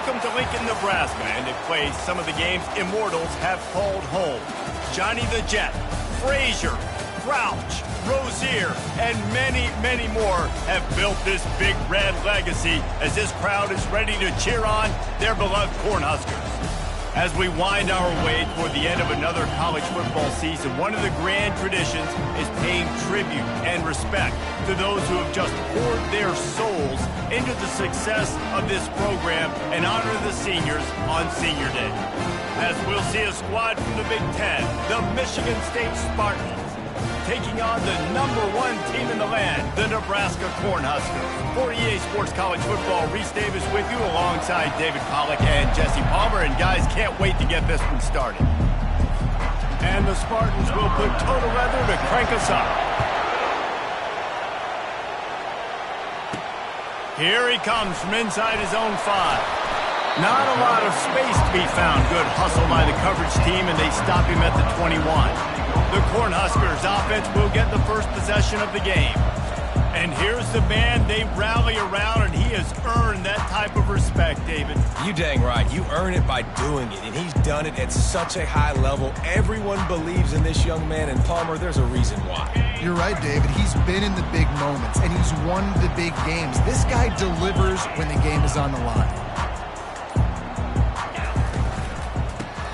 Welcome to Lincoln, Nebraska, and it plays some of the games immortals have called home. Johnny the Jet, Frazier, Crouch, Rozier, and many, many more have built this big red legacy as this crowd is ready to cheer on their beloved Cornhuskers. As we wind our way toward the end of another college football season, one of the grand traditions is paying tribute and respect to those who have just poured their souls into the success of this program and honor the seniors on Senior Day. As we'll see a squad from the Big Ten, the Michigan State Spartans, taking on the #1 team in the land, the Nebraska Cornhuskers. For EA Sports College Football, Reese Davis with you alongside David Pollack and Jesse Palmer. And guys, can't wait to get this one started. And the Spartans will put total leather to crank us up. Here he comes from inside his own 5. Not a lot of space to be found. Good hustle by the coverage team, and they stop him at the 21. The Cornhuskers offense will get the first possession of the game. And here's the man they rally around, and he has earned that type of respect, David. You dang right. You earn it by doing it, and he's done it at such a high level. Everyone believes in this young man, and Palmer, there's a reason why. You're right, David. He's been in the big moments, and he's won the big games. This guy delivers when the game is on the line.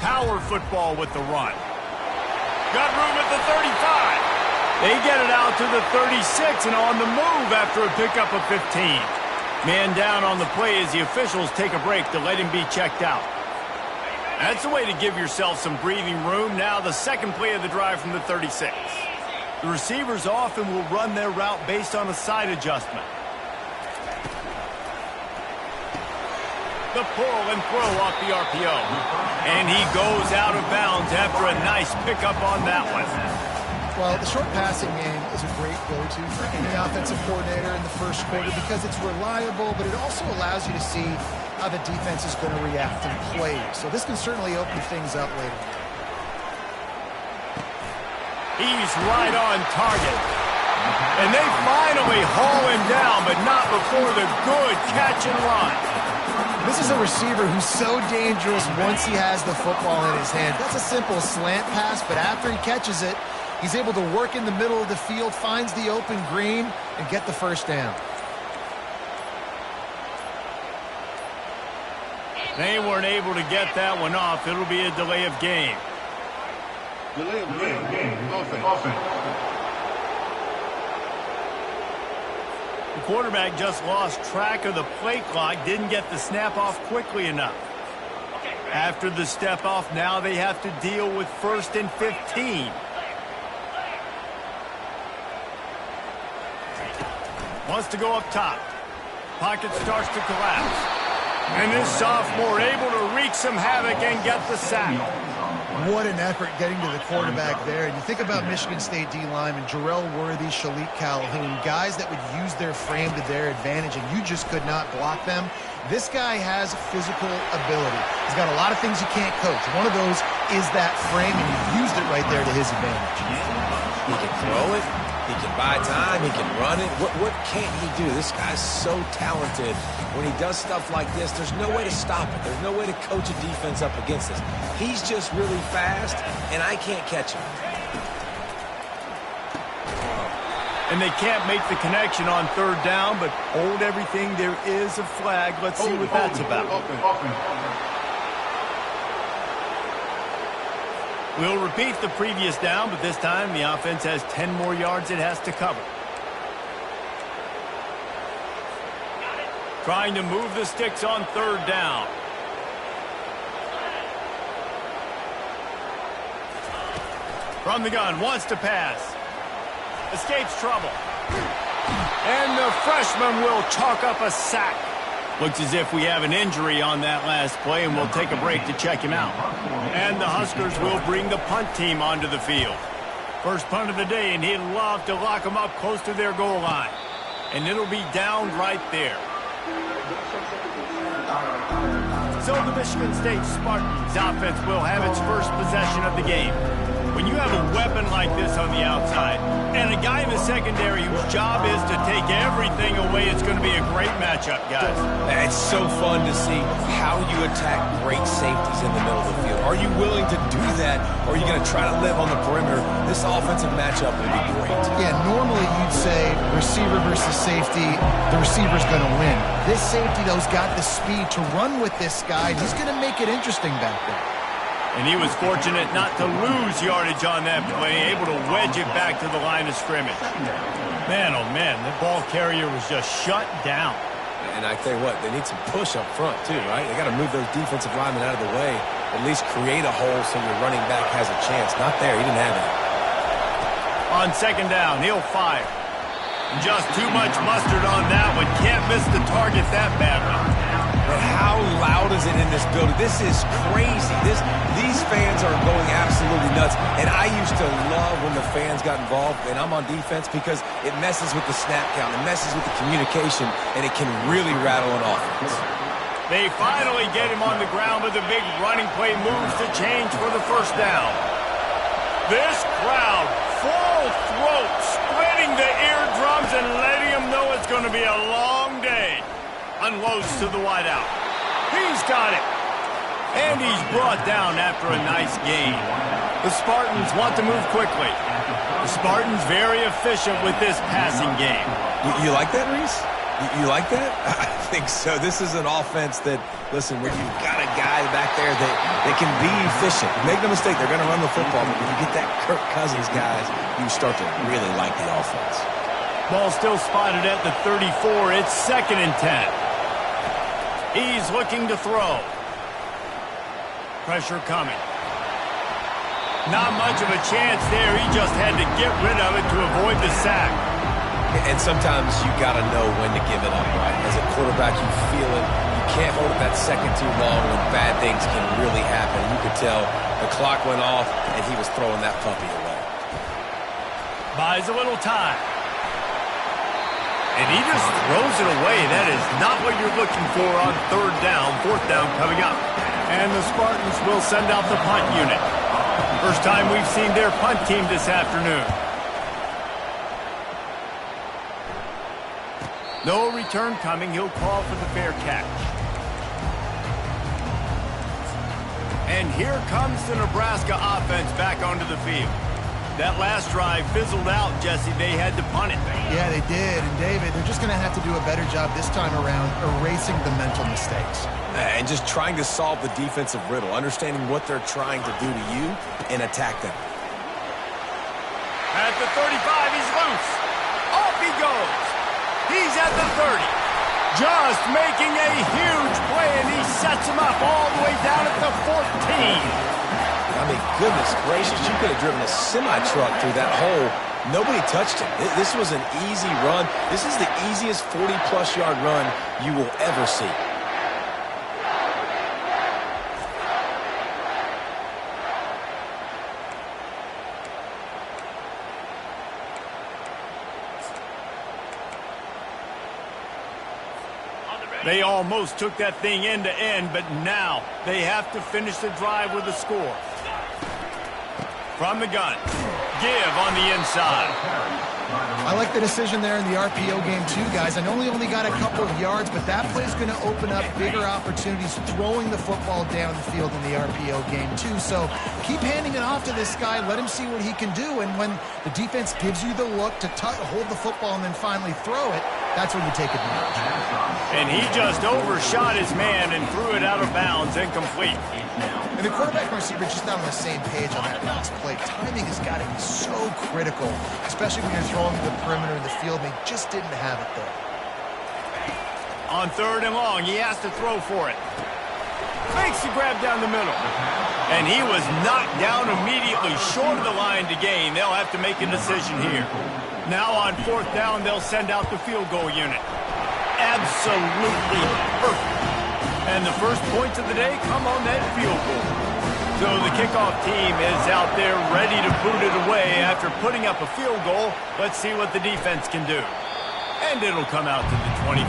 Power football with the run. Got room at the 35. They get it out to the 36 and on the move after a pickup of 15. Man down on the play as the officials take a break to let him be checked out. That's the way to give yourself some breathing room. Now the second play of the drive from the 36. The receivers often will run their route based on a side adjustment. The pull and throw off the RPO. And he goes out of bounds after a nice pickup on that one. Well, the short passing game is a great go-to for any offensive coordinator in the first quarter because it's reliable, but it also allows you to see how the defense is going to react and play. So this can certainly open things up later. He's right on target. And they finally haul him down, but not before the good catch and run. This is a receiver who's so dangerous once he has the football in his hand. That's a simple slant pass, but after he catches it, he's able to work in the middle of the field, finds the open green, and get the first down. They weren't able to get that one off. It'll be a delay of game. Delay of game. Offense. The quarterback just lost track of the play clock, didn't get the snap off quickly enough. After the step off, now they have to deal with 1st and 15. Wants to go up top. Pocket starts to collapse. And this sophomore able to wreak some havoc and get the sack. What an effort getting to the quarterback there. And you think about Michigan State D-linemen, Jarrell Worthy, Shalik Calhoun, guys that would use their frame to their advantage, and you just could not block them. This guy has physical ability. He's got a lot of things you can't coach. One of those is that frame, and he used it right there to his advantage. He can throw it. He can buy time. He can run it. What can't he do? This guy's so talented. When he does stuff like this, there's no way to stop it. There's no way to coach a defense up against this. He's just really fast, and I can't catch him. And they can't make the connection on 3rd down, but hold everything. There is a flag. Let's see what that's about. We'll repeat the previous down, but this time the offense has 10 more yards it has to cover. Trying to move the sticks on 3rd down. From the gun, wants to pass. Escapes trouble. And the freshman will chalk up a sack. Looks as if we have an injury on that last play, and we'll take a break to check him out. And the Huskers will bring the punt team onto the field. First punt of the day, and he'd love to lock them up close to their goal line. And it'll be down right there. So the Michigan State Spartans offense will have its first possession of the game. When you have a weapon like this on the outside and a guy in the secondary whose job is to take everything away, it's going to be a great matchup, guys. It's so fun to see how you attack great safeties in the middle of the field. Are you willing to do that, or are you going to try to live on the perimeter? This offensive matchup will be great. Yeah, normally you'd say receiver versus safety, the receiver's going to win. This safety, though, has got the speed to run with this guy. He's going to make it interesting back there. And he was fortunate not to lose yardage on that play, able to wedge it back to the line of scrimmage. Man, oh man, the ball carrier was just shut down. And I tell you what, they need some push up front too, right? They got to move those defensive linemen out of the way, at least create a hole so your running back has a chance. Not there, he didn't have it. On second down, he'll fire. Just too much mustard on that one. Can't miss the target that badly. But how loud is it in this building? This is crazy. These fans are going absolutely nuts. And I used to love when the fans got involved, and I'm on defense, because it messes with the snap count, it messes with the communication, and it can really rattle an offense. They finally get him on the ground with a big running play, moves to change for the first down. This crowd, full throat, splitting the eardrums and letting them know it's going to be a long day. Unloads to the wideout. He's got it. And he's brought down after a nice gain. The Spartans want to move quickly. The Spartans very efficient with this passing game. You like that, Reese? You like that? I think so. This is an offense that, listen, when you've got a guy back there that can be efficient. Make no mistake, they're going to run the football, but when you get that Kirk Cousins, guys, you start to really like the offense. Ball still spotted at the 34. It's 2nd and 10. He's looking to throw. Pressure coming. Not much of a chance there. He just had to get rid of it to avoid the sack. And sometimes you got to know when to give it up, right? As a quarterback, you feel it. You can't hold it that second too long when bad things can really happen. You could tell the clock went off, and he was throwing that puppy away. Buys a little time. And he just throws it away. That is not what you're looking for on 3rd down, 4th down coming up. And the Spartans will send out the punt unit. First time we've seen their punt team this afternoon. No return coming. He'll call for the fair catch. And here comes the Nebraska offense back onto the field. That last drive fizzled out, Jesse. They had to punt it. Yeah, they did. And, David, they're just going to have to do a better job this time around erasing the mental mistakes. And just trying to solve the defensive riddle, understanding what they're trying to do to you and attack them. At the 35, he's loose. Off he goes. He's at the 30. Just making a huge play, and he sets him up all the way down at the 14. I mean, goodness gracious, you could have driven a semi-truck through that hole. Nobody touched him. This was an easy run. This is the easiest 40-plus yard run you will ever see. They almost took that thing end to end, but now they have to finish the drive with a score. From the gun, give on the inside. I like the decision there in the RPO game too, guys. I know he only got a couple of yards, but that play's going to open up bigger opportunities throwing the football down the field in the RPO game too. So keep handing it off to this guy. Let him see what he can do. And when the defense gives you the look to hold the football and then finally throw it, that's when you take advantage. And he just overshot his man and threw it out of bounds, incomplete. And the quarterback and receiver just not on the same page on that last play. Timing has got to be so critical, especially when you're throwing to the perimeter in the field. They just didn't have it there. On 3rd and long, he has to throw for it. Makes the grab down the middle. And he was knocked down immediately short of the line to gain. They'll have to make a decision here. Now on 4th down, they'll send out the field goal unit. Absolutely perfect. And the first points of the day come on that field goal. So the kickoff team is out there ready to boot it away after putting up a field goal. Let's see what the defense can do. And it'll come out to the 25.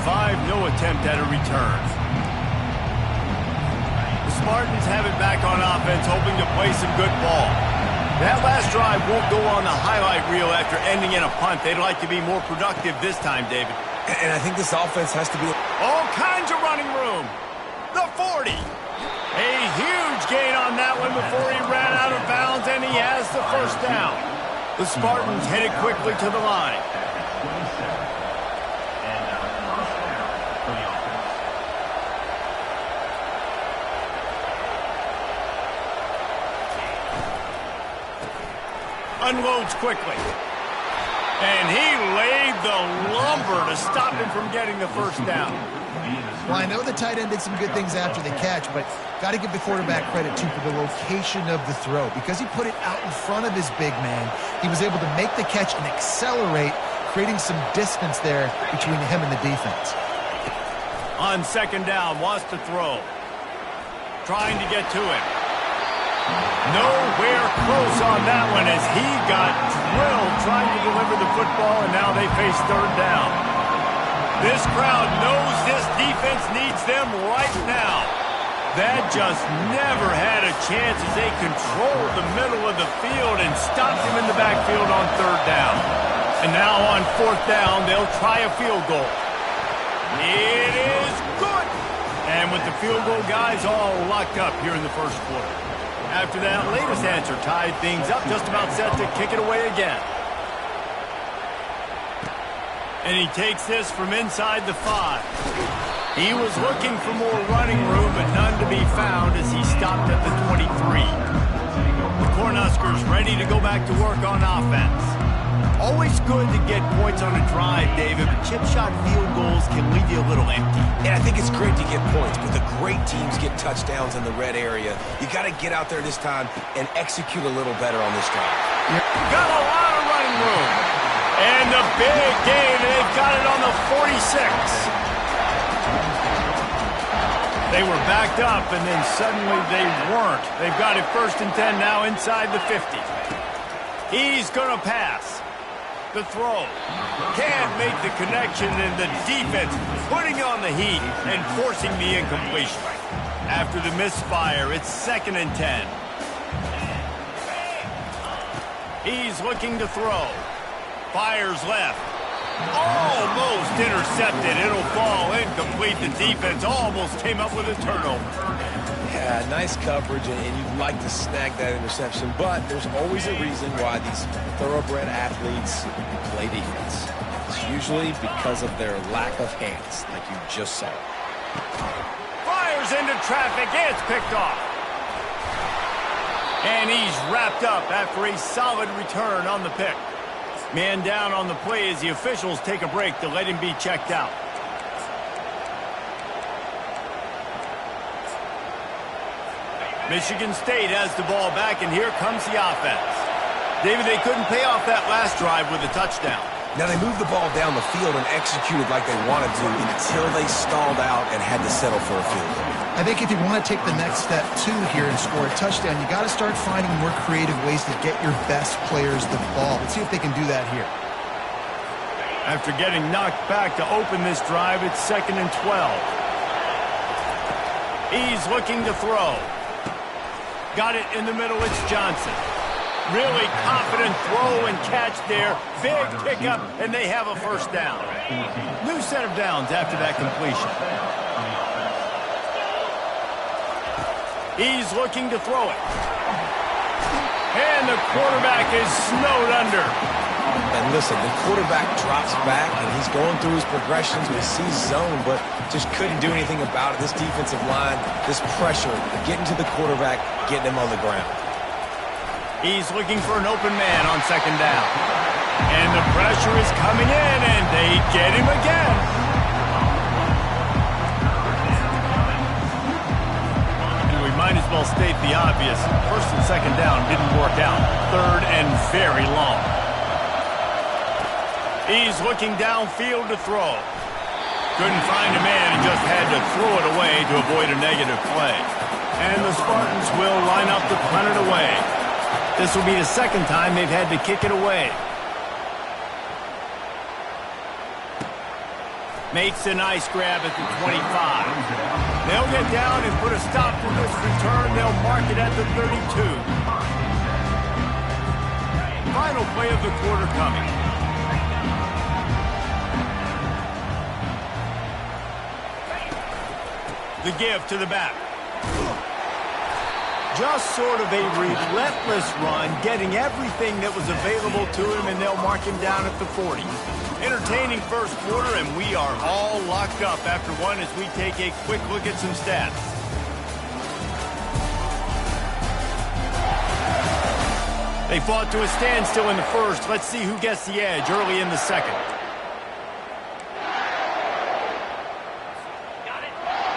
No attempt at a return. The Spartans have it back on offense, hoping to play some good ball. That last drive won't go on the highlight reel after ending in a punt. They'd like to be more productive this time, David. And I think this offense has to be... All kinds of running room. The 40. A huge gain on that one before he ran out of bounds, and he has the first down. The Spartans headed quickly to the line. Unloads quickly. And he laid the lumber to stop him from getting the first down. Well, I know the tight end did some good things after the catch, but got to give the quarterback credit, too, for the location of the throw. Because he put it out in front of his big man, he was able to make the catch and accelerate, creating some distance there between him and the defense. On second down, wants to throw. Trying to get to him. Nowhere close on that one as he got drilled trying to deliver the football, and now they face third down. This crowd knows this defense needs them right now. That just never had a chance as they controlled the middle of the field and stopped him in the backfield on third down. And now on fourth down, they'll try a field goal. It is good. And with the field goal guys all locked up here in the first quarter. After that latest answer tied things up, just about set to kick it away again. And he takes this from inside the 5. He was looking for more running room, but none to be found as he stopped at the 23. The Cornhuskers ready to go back to work on offense. Always good to get points on a drive, David, but chip shot field goals can leave you a little empty. And I think it's great to get points, but the great teams get touchdowns in the red area. You got to get out there this time and execute a little better on this drive. Got a lot of running room. And the big gain, they've got it on the 46. They were backed up, and then suddenly they weren't. They've got it first and 10 now inside the 50. He's going to pass. The throw. Can't make the connection, and the defense putting on the heat and forcing the incompletion. After the misfire, it's second and 10. He's looking to throw. Fires left. Almost intercepted. It'll fall incomplete. The defense almost came up with a turnover. Yeah, nice coverage, and you'd like to snag that interception, but there's always a reason why these thoroughbred athletes play defense. It's usually because of their lack of hands, like you just saw. Fires into traffic. It's picked off. And he's wrapped up after a solid return on the pick. Man down on the play as the officials take a break to let him be checked out. Michigan State has the ball back, and here comes the offense. David, they couldn't pay off that last drive with a touchdown. Now, they moved the ball down the field and executed like they wanted to until they stalled out and had to settle for a field goal. I think if you want to take the next step, too, here and score a touchdown, you got to start finding more creative ways to get your best players the ball. Let's see if they can do that here. After getting knocked back to open this drive, it's second and 12. He's looking to throw. Got it in the middle, it's Johnson. Really confident throw and catch there. Big pickup, and they have a first down. New set of downs after that completion. He's looking to throw it. And the quarterback is snowed under. And listen, the quarterback drops back, and he's going through his progressions. We see zone, but just couldn't do anything about it. This defensive line, this pressure, getting to the quarterback, getting him on the ground. He's looking for an open man on second down. And the pressure is coming in, and they get him again. And we might as well state the obvious. First and second down didn't work out. Third and very long. He's looking downfield to throw. Couldn't find a man and just had to throw it away to avoid a negative play. And the Spartans will line up to punt it away. This will be the second time they've had to kick it away. Makes a nice grab at the 25. They'll get down and put a stop to this return. They'll mark it at the 32. final play of the quarter coming. The give to the back. Just sort of a relentless run, getting everything that was available to him, and they'll mark him down at the 40. Entertaining first quarter, and we are all locked up after one as we take a quick look at some stats. They fought to a standstill in the first. Let's see who gets the edge early in the second.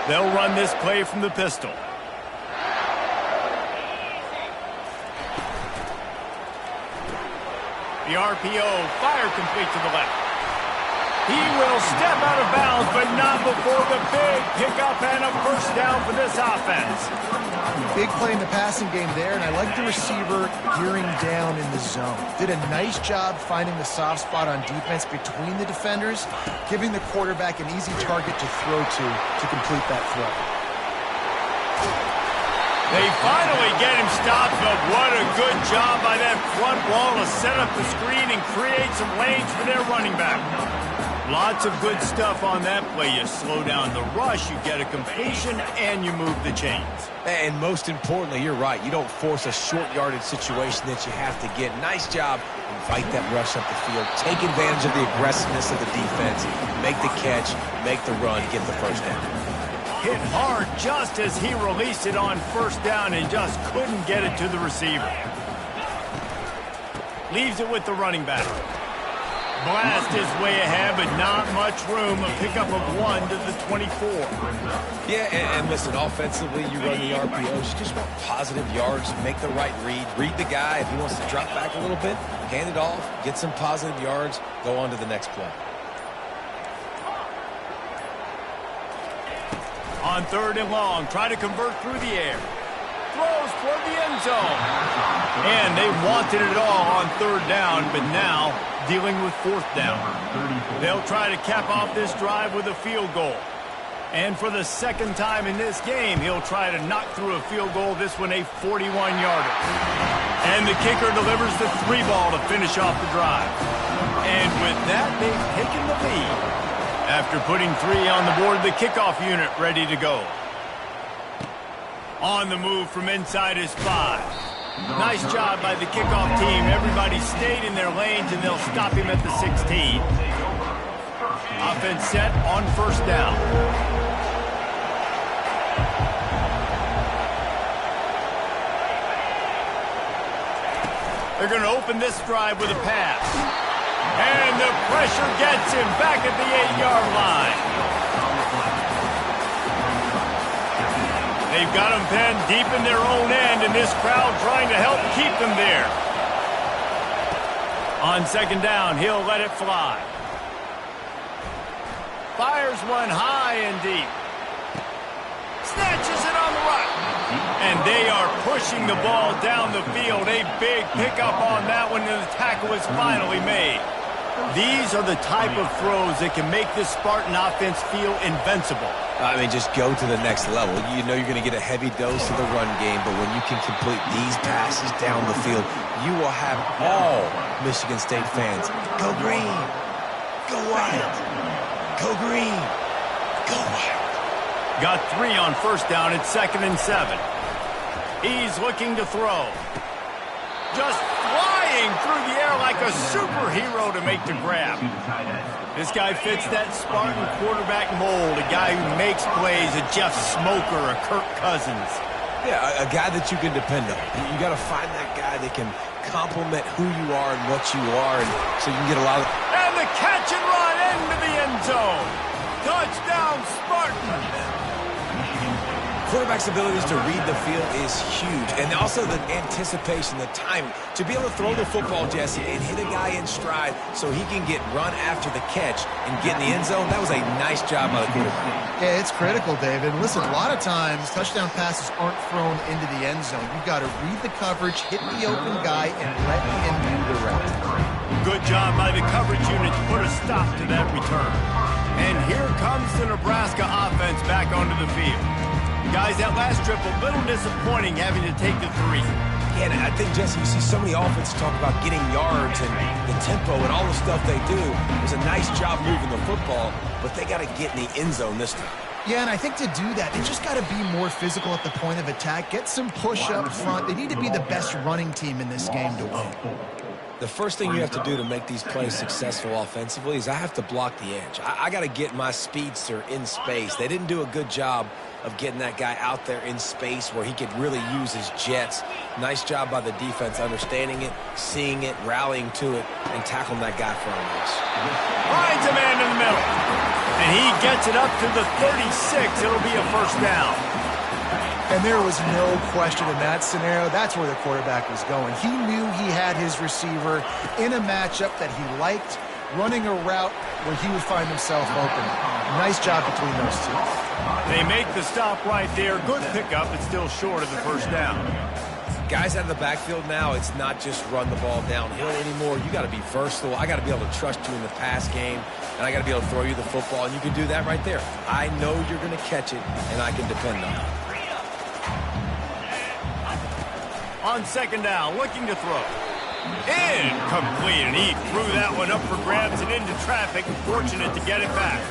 They'll run this play from the pistol. The RPO, fire complete to the left. He will step out of bounds, but not before the big pickup and a first down for this offense. Big play in the passing game there, and I like the receiver gearing down in the zone. Did a nice job finding the soft spot on defense between the defenders, giving the quarterback an easy target to throw to complete that throw. They finally get him stopped, but what a good job by that front wall to set up the screen and create some lanes for their running back. Lots of good stuff on that play. You slow down the rush, you get a completion, and you move the chains. And most importantly, you're right. You don't force a short yardage situation that you have to get. Nice job. Invite that rush up the field. Take advantage of the aggressiveness of the defense. Make the catch, make the run, get the first down. Hit hard just as he released it on first down and just couldn't get it to the receiver. Leaves it with the running back. Blast his way ahead, but not much room. A pickup of 1 to the 24. Yeah, and listen, offensively, you run the RPOs. You just want positive yards, make the right read. Read the guy. If he wants to drop back a little bit, hand it off, get some positive yards, go on to the next play. On third and long, try to convert through the air. Throws toward the end zone. And they wanted it all on third down, but now dealing with fourth down. They'll try to cap off this drive with a field goal. And for the second time in this game, he'll try to knock through a field goal, this one a 41-yarder. And the kicker delivers the 3-ball to finish off the drive. And with that, they've taken the lead. After putting 3 on the board, the kickoff unit ready to go. On the move from inside his 5. Nice job by the kickoff team. Everybody stayed in their lanes, and they'll stop him at the 16. Offense set on first down. They're going to open this drive with a pass. And the pressure gets him back at the 8-yard line. They've got him pinned deep in their own end, and this crowd trying to help keep them there. On second down, he'll let it fly. Fires one high and deep. Snatches it on the right. And they are pushing the ball down the field. A big pickup on that one, and the tackle is finally made. These are the type of throws that can make this Spartan offense feel invincible. I mean, just go to the next level. You know you're going to get a heavy dose of the run game, but when you can complete these passes down the field, you will have all Michigan State fans go green, go wild, go green, go wild. Got 3 on first down at 2nd and 7. He's looking to throw. Just flying through the air like a superhero to make the grab. This guy fits that Spartan quarterback mold, a guy who makes plays, a Jeff Smoker, a Kirk Cousins. Yeah, a guy that you can depend on. You got to find that guy that can complement who you are and what you are, and so you can get a lot of... And the catch and run into the end zone. Touchdown, Spartans. Quarterback's abilities to read the field is huge, and also the anticipation, the timing. To be able to throw the football, Jesse, and hit a guy in stride so he can get run after the catch and get in the end zone, that was a nice job by the quarterback. Yeah, it's critical, David. Listen, a lot of times touchdown passes aren't thrown into the end zone. You've got to read the coverage, hit the open guy, and let him do the rest. Good job by the coverage unit to put a stop to that return. And here comes the Nebraska offense back onto the field. Guys, that last trip, a little disappointing having to take the 3. Yeah, I think, Jesse, you see so many offenses talk about getting yards and the tempo and all the stuff they do. It was a nice job moving the football, but they got to get in the end zone this time. Yeah, and I think to do that, they just got to be more physical at the point of attack, get some push up front. They need to be the best running team in this game to win. The first thing you have to do to make these plays successful offensively is I have to block the edge. I got to get my speedster in space. They didn't do a good job of getting that guy out there in space where he could really use his jets. Nice job by the defense understanding it, seeing it, rallying to it, and tackling that guy for a loss. Finds a man in the middle. And he gets it up to the 36. It'll be a first down. And there was no question in that scenario. That's where the quarterback was going. He knew he had his receiver in a matchup that he liked, running a route where he would find himself open. Nice job between those two. They make the stop right there. Good pickup. It's still short of the first down. Guys out of the backfield now, it's not just run the ball downhill anymore. You got to be versatile. I got to be able to trust you in the pass game, and I got to be able to throw you the football, and you can do that right there. I know you're going to catch it, and I can depend on it. On second down, looking to throw. Incomplete, and he threw that one up for grabs and into traffic. Fortunate to get it back.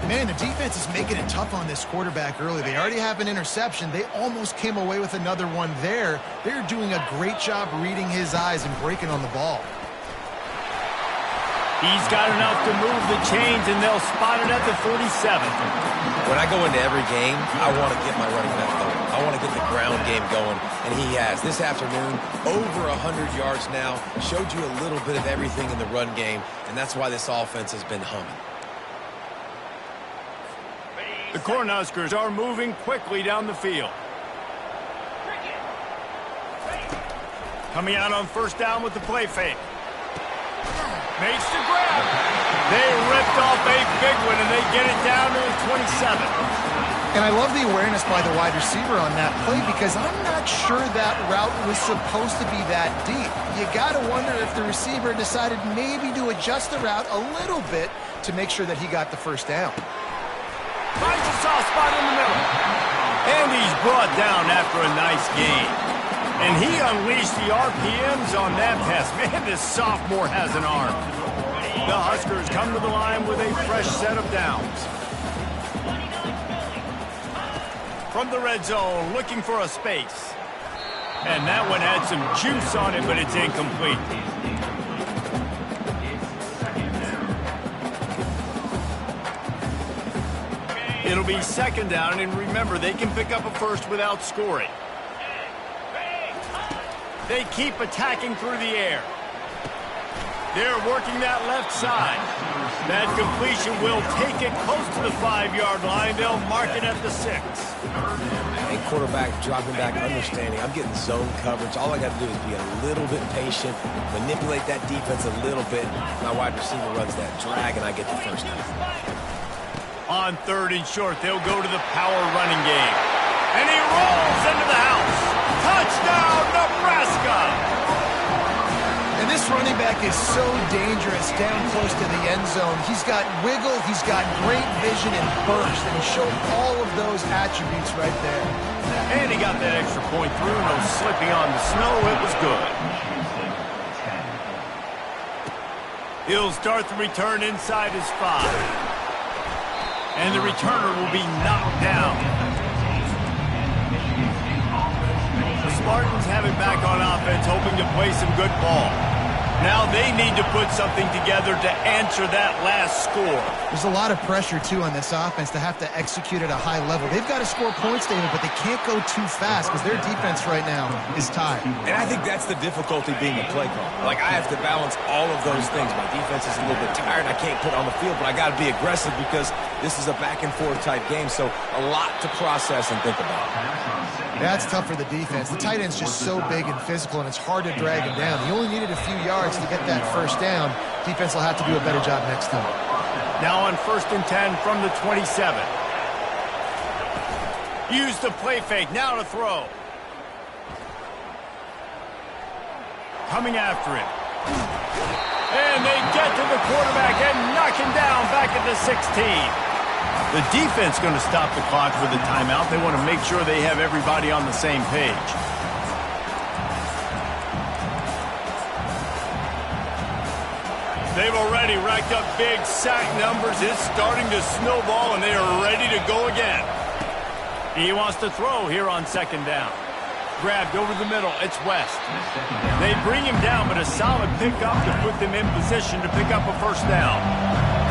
Man, the defense is making it tough on this quarterback early. They already have an interception. They almost came away with another one there. They're doing a great job reading his eyes and breaking on the ball. He's got enough to move the chains, and they'll spot it at the 47. When I go into every game, I want to get my running back going. I want to get the ground game going, and he has. This afternoon, over 100 yards now, showed you a little bit of everything in the run game, and that's why this offense has been humming. The Cornhuskers are moving quickly down the field. Coming out on first down with the play fake. Makes the grab. They ripped off a big one, and they get it down to the 27. And I love the awareness by the wide receiver on that play because I'm not sure that route was supposed to be that deep. You got to wonder if the receiver decided maybe to adjust the route a little bit to make sure that he got the first down. Finds a soft spot in the middle. And he's brought down after a nice gain. And he unleashed the RPMs on that pass. Man, this sophomore has an arm. The Huskers come to the line with a fresh set of downs. From the red zone, looking for a space. And that one had some juice on it, but it's incomplete. It'll be second down, and remember, they can pick up a first without scoring. They keep attacking through the air. They're working that left side. That completion will take it close to the 5-yard line. They'll mark it at the 6. And quarterback dropping back, understanding I'm getting zone coverage. All I got to do is be a little bit patient, manipulate that defense a little bit. My wide receiver runs that drag, and I get the first down. On third and short, they'll go to the power running game. And he rolls into the house. Touchdown, Nebraska! And this running back is so dangerous down close to the end zone. He's got wiggle, he's got great vision and burst, and he showed all of those attributes right there. And he got that extra point through, no slipping on the snow. It was good. He'll start the return inside his 5. And the returner will be knocked down. The Spartans have it back on offense, hoping to play some good ball. Now they need to put something together to answer that last score. There's a lot of pressure, too, on this offense to have to execute at a high level. They've got to score points, David, but they can't go too fast because their defense right now is tired. And I think that's the difficulty being a play caller. Like, I have to balance all of those things. My defense is a little bit tired. I can't put on the field, but I got to be aggressive because this is a back-and-forth type game, so a lot to process and think about. That's tough for the defense. The tight end's just so big and physical, and it's hard to drag him down. He only needed a few yards to get that first down. Defense will have to do a better job next time. Now on 1st and 10 from the 27. Use the play fake. Now to throw. Coming after him. And they get to the quarterback and knock him down back at the 16. The defense going to stop the clock with a timeout. They want to make sure they have everybody on the same page. They've already racked up big sack numbers. It's starting to snowball, and they are ready to go again. He wants to throw here on second down. Grabbed over the middle. It's West. They bring him down, but a solid pickup to put them in position to pick up a first down.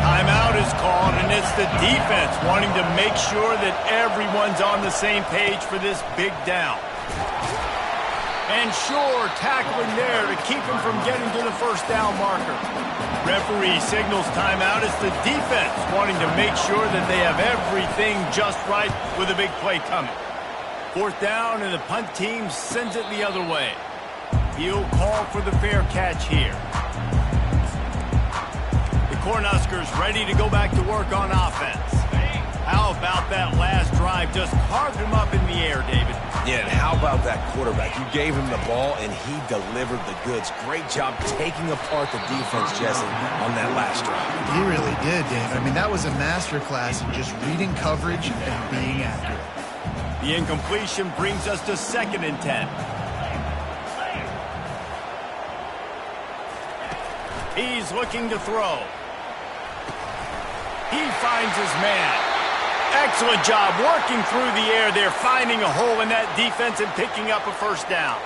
Timeout is called, and it's the defense wanting to make sure that everyone's on the same page for this big down. And sure, tackling there to keep him from getting to the first down marker. Referee signals timeout. It's the defense wanting to make sure that they have everything just right with a big play coming. Fourth down, and the punt team sends it the other way. He'll call for the fair catch here. The Cornhuskers ready to go back to work on offense. How about that last drive? Just carved him up in the air, David. Yeah, and how about that quarterback? You gave him the ball, and he delivered the goods. Great job taking apart the defense, Jesse, on that last drive. He really did, David. I mean, that was a masterclass in just reading coverage and being accurate. The incompletion brings us to 2nd and 10. He's looking to throw. He finds his man. Excellent job working through the air there, finding a hole in that defense and picking up a first down.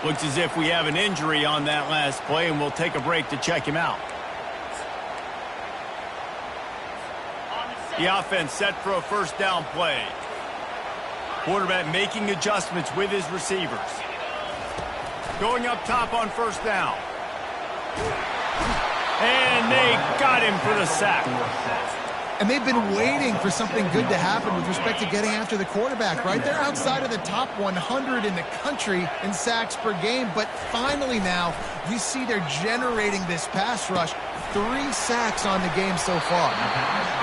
Looks as if we have an injury on that last play, and we'll take a break to check him out. The offense set for a first down play. Quarterback making adjustments with his receivers. Going up top on first down. And they got him for the sack. And they've been waiting for something good to happen with respect to getting after the quarterback, right? They're outside of the top 100 in the country in sacks per game, but finally now we see they're generating this pass rush. 3 sacks on the game so far.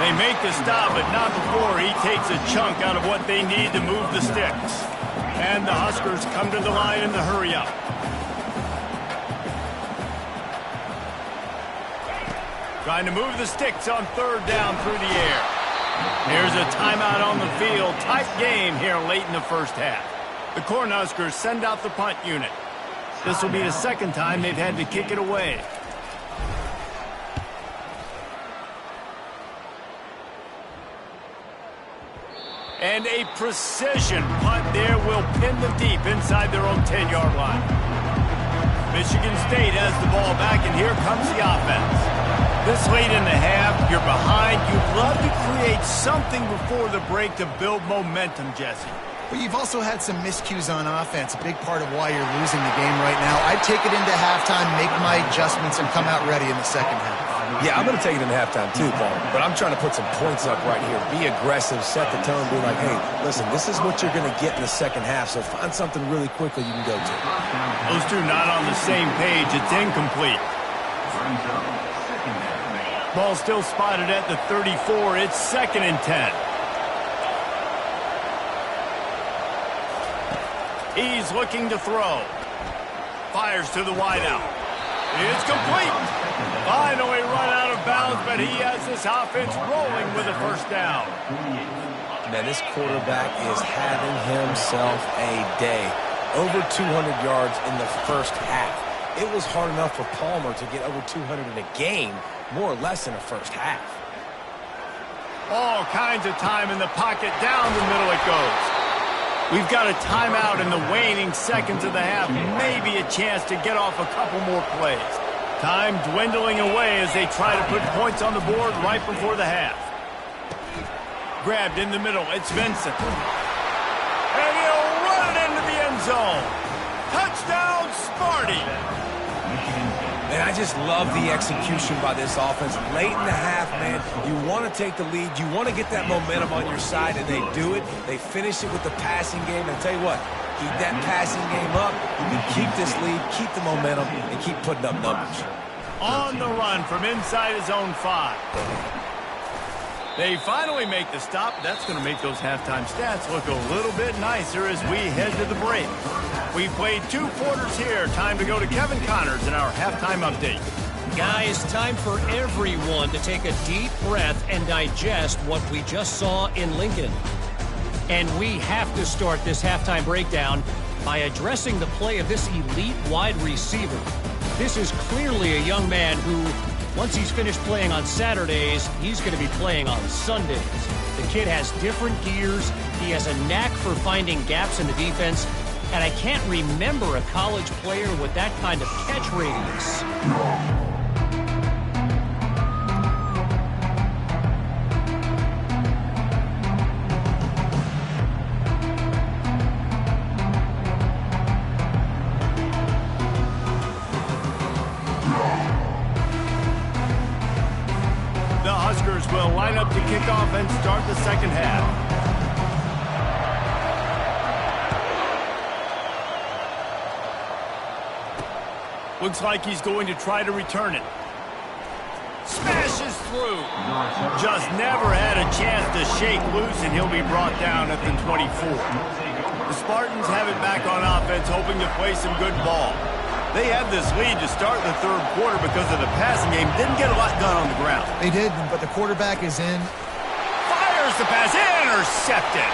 They make the stop, but not before he takes a chunk out of what they need to move the sticks. And the Huskers come to the line in the hurry-up. Trying to move the sticks on third down through the air. Here's a timeout on the field. Tight game here late in the first half. The Cornhuskers send out the punt unit. This will be the second time they've had to kick it away. And a precision punt there will pin them deep inside their own 10-yard line. Michigan State has the ball back, and here comes the offense. This late in the half, you're behind. You'd love to create something before the break to build momentum, Jesse. But you've also had some miscues on offense, a big part of why you're losing the game right now. I'd take it into halftime, make my adjustments, and come out ready in the second half. Yeah, I'm going to take it into halftime too, Paul. But I'm trying to put some points up right here. Be aggressive, set the tone, be like, hey, listen, this is what you're going to get in the second half, so find something really quickly you can go to. Those two not on the same page. It's incomplete. Ball still spotted at the 34. It's 2nd and 10. He's looking to throw. Fires to the wideout. It's complete. Finally run out of bounds, but he has this offense rolling with a first down. Man, this quarterback is having himself a day. Over 200 yards in the first half. It was hard enough for Palmer to get over 200 in a game, more or less in the first half. All kinds of time in the pocket. Down the middle it goes. We've got a timeout in the waning seconds of the half. Maybe a chance to get off a couple more plays. Time dwindling away as they try to put points on the board right before the half. Grabbed in the middle. It's Vincent. And he'll run it into the end zone. Touchdown, Sparty. Man, I just love the execution by this offense. Late in the half, man, you want to take the lead. You want to get that momentum on your side, and they do it. They finish it with the passing game. And tell you what, keep that passing game up. You can keep this lead, keep the momentum, and keep putting up numbers. On the run from inside his own 5. They finally make the stop. That's going to make those halftime stats look a little bit nicer as we head to the break. We played 2 quarters here. Time to go to Kevin Connors in our halftime update. Guys, time for everyone to take a deep breath and digest what we just saw in Lincoln. And we have to start this halftime breakdown by addressing the play of this elite wide receiver. This is clearly a young man who Once he's finished playing on Saturdays, he's going to be playing on Sundays. The kid has different gears. He has a knack for finding gaps in the defense. And I can't remember a college player with that kind of catch radius. The Huskers will line up to kick off and start the second half. Looks like he's going to try to return it. Smashes through. Just never had a chance to shake loose, and he'll be brought down at the 24. The Spartans have it back on offense, hoping to play some good ball. They had this lead to start the third quarter because of the passing game. Didn't get a lot done on the ground. They did, but the quarterback is in. Fires the pass, intercepted.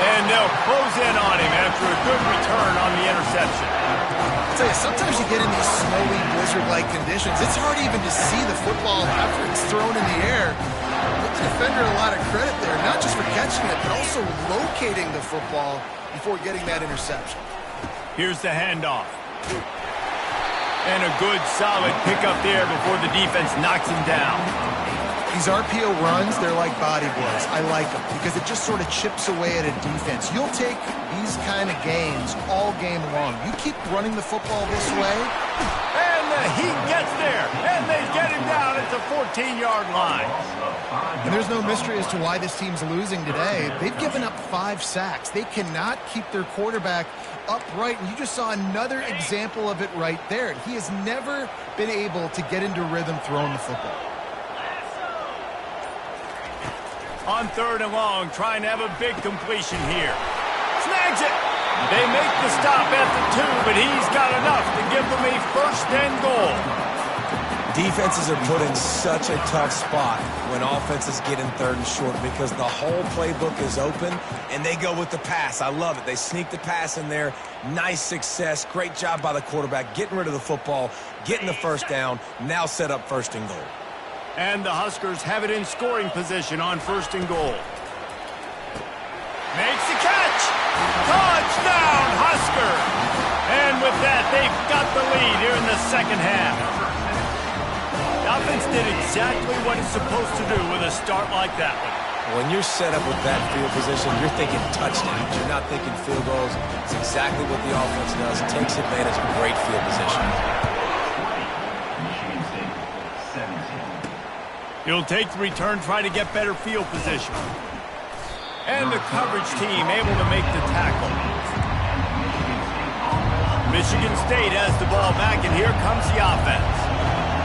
And they'll close in on him after a good return on the interception. I'll tell you, sometimes you get in these snowy, blizzard-like conditions. It's hard even to see the football after it's thrown in the air. Give the defender a lot of credit there, not just for catching it, but also locating the football before getting that interception. Here's the handoff. And a good, solid pickup there before the defense knocks him down. These RPO runs, they're like body blows. I like them because it just sort of chips away at a defense. You'll take these kind of games all game long. You keep running the football this way. And he gets there, and they get him down at the 14-yard line. And there's no mystery as to why this team's losing today. They've given up 5 sacks. They cannot keep their quarterback upright, and you just saw another example of it right there. He has never been able to get into rhythm throwing the football. On 3rd and long, trying to have a big completion here. Snags it. They make the stop at the 2, but he's got enough to give them a 1st and goal. Defenses are put in such a tough spot when offenses get in 3rd and short because the whole playbook is open and they go with the pass. I love it. They sneak the pass in there. Nice success. Great job by the quarterback getting rid of the football, getting the 1st down, now set up 1st and goal. And the Huskers have it in scoring position on 1st and goal. Makes the catch. Touchdown, Husker. And with that, they've got the lead here in the second half. The offense did exactly what it's supposed to do with a start like that one. When you're set up with that field position, you're thinking touchdowns. You're not thinking field goals. It's exactly what the offense does. It takes advantage of great field position. He'll take the return, try to get better field position. And the coverage team able to make the tackle. Michigan State has the ball back, and here comes the offense.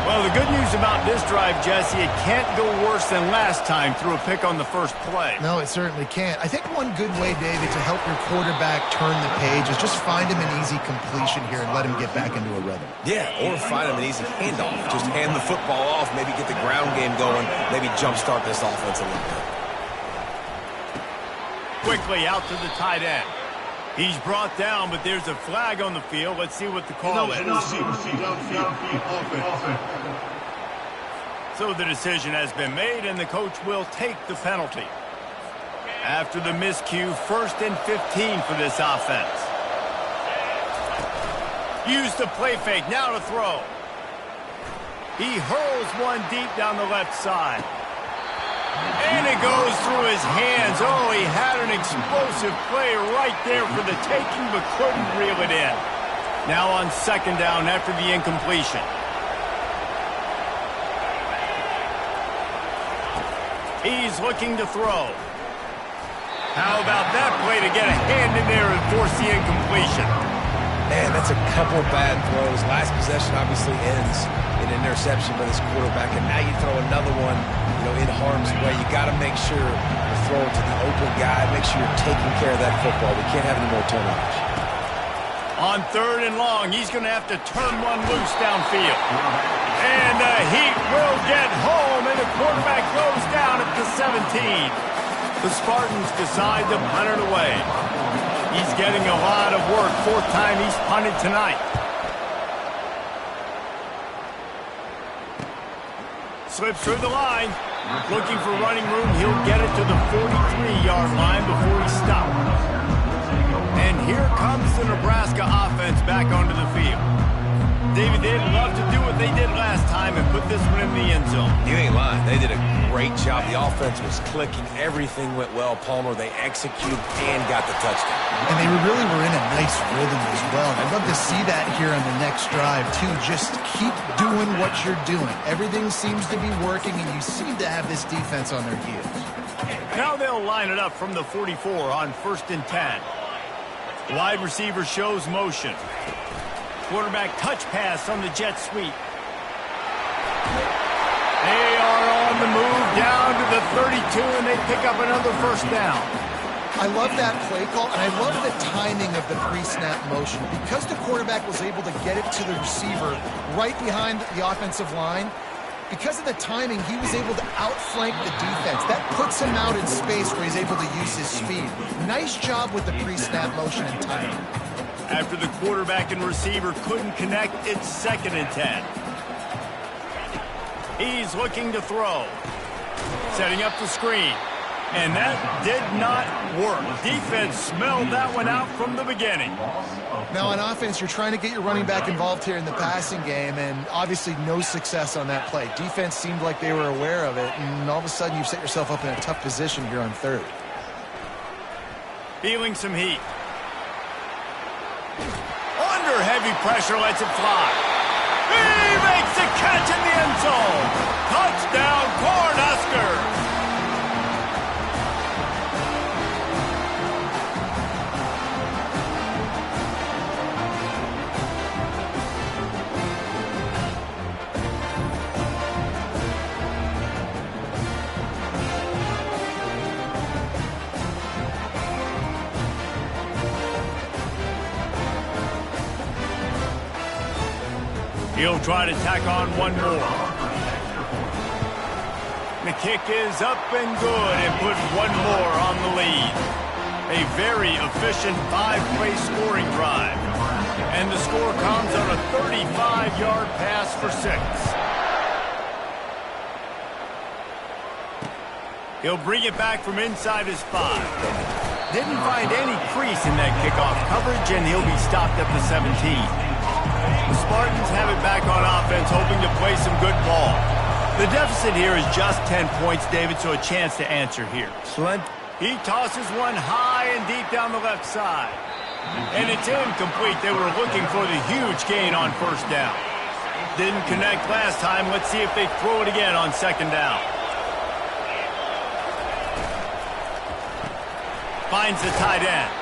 Well, the good news about this drive, Jesse, it can't go worse than last time through a pick on the first play. No, it certainly can't. I think one good way, David, to help your quarterback turn the page is just find him an easy completion here and let him get back into a rhythm. Yeah, or find him an easy handoff. Just hand the football off, maybe get the ground game going, maybe jumpstart this offense a little bit. Quickly out to the tight end. He's brought down, but there's a flag on the field. Let's see what the call is. So the decision has been made, and the coach will take the penalty. After the miscue, 1st and 15 for this offense. Use the play fake, now to throw. He hurls one deep down the left side. And it goes through his hands. Oh, he had an explosive play right there for the taking, but couldn't reel it in. Now on 2nd down after the incompletion. He's looking to throw. How about that play to get a hand in there and force the incompletion? Man, that's a couple bad throws. Last possession obviously ends in an interception by this quarterback, and now you throw another one, in harm's way. You got to make sure you're throwing to the open guy. Make sure you're taking care of that football. We can't have any more turnovers. On 3rd and long, he's going to have to turn one loose downfield. And the Heat will get home, and the quarterback goes down at the 17. The Spartans decide to punt it away. He's getting a lot of work. 4th time he's punted tonight. Slips through the line. Looking for running room. He'll get it to the 43-yard line before he stops. And here comes the Nebraska offense back onto the field. David, they'd love to do what they did last time and put this one in the end zone. You ain't lying. They did a great job. The offense was clicking. Everything went well, Palmer. They executed and got the touchdown. And they really were in a nice rhythm as well. I'd love to see that here on the next drive, too. Just keep doing what you're doing. Everything seems to be working, and you seem to have this defense on their heels. Now they'll line it up from the 44 on 1st and 10. Wide receiver shows motion. Quarterback touch pass on the jet sweep. They are on the move down to the 32, and they pick up another first down. I love that play call, and I love the timing of the pre-snap motion. Because the quarterback was able to get it to the receiver right behind the offensive line, because of the timing, he was able to outflank the defense. That puts him out in space where he's able to use his speed. Nice job with the pre-snap motion and timing. After the quarterback and receiver couldn't connect, it's 2nd and 10. He's looking to throw. Setting up the screen. And that did not work. Defense smelled that one out from the beginning. Now on offense, you're trying to get your running back involved here in the passing game, and obviously no success on that play. Defense seemed like they were aware of it, and all of a sudden you've set yourself up in a tough position here on 3rd. Feeling some heat. Under heavy pressure, lets it fly. He makes a catch in the end zone. Touchdown, Cornhuskers. He'll try to tack on one more. The kick is up and good and put one more on the lead. A very efficient 5-play scoring drive. And the score comes on a 35-yard pass for 6. He'll bring it back from inside his 5. Didn't find any crease in that kickoff coverage, and he'll be stopped at the 17. The Spartans have it back on offense, hoping to play some good ball. The deficit here is just 10 points, David, so a chance to answer here. He tosses one high and deep down the left side. And it's incomplete. They were looking for the huge gain on 1st down. Didn't connect last time. Let's see if they throw it again on 2nd down. Finds the tight end.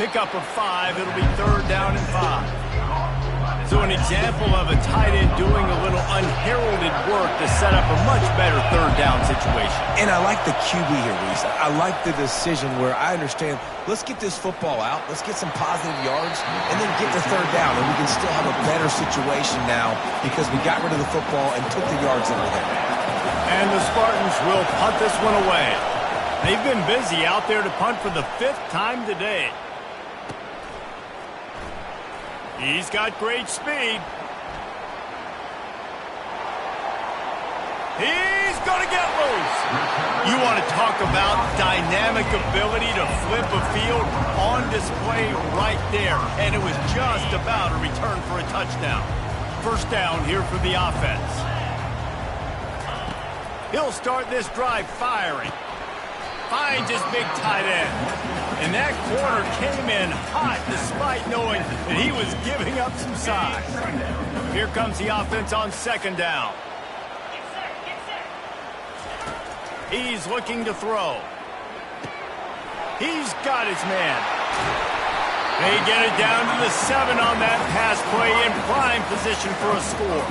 Pickup of 5. It'll be 3rd down and 5. So an example of a tight end doing a little unheralded work to set up a much better 3rd down situation. And I like the QB here, Reese. I like the decision where I understand, let's get this football out, let's get some positive yards, and then get to 3rd down, and we can still have a better situation now because we got rid of the football and took the yards over there. And the Spartans will punt this one away. They've been busy out there to punt for the 5th time today. He's got great speed. He's going to get loose. You want to talk about dynamic ability to flip a field on display right there. And it was just about a return for a touchdown. 1st down here for the offense. He'll start this drive firing. Finds his big tight end. And that corner came in hot despite knowing that he was giving up some size. Here comes the offense on 2nd down. He's looking to throw. He's got his man. They get it down to the 7 on that pass play in prime position for a score.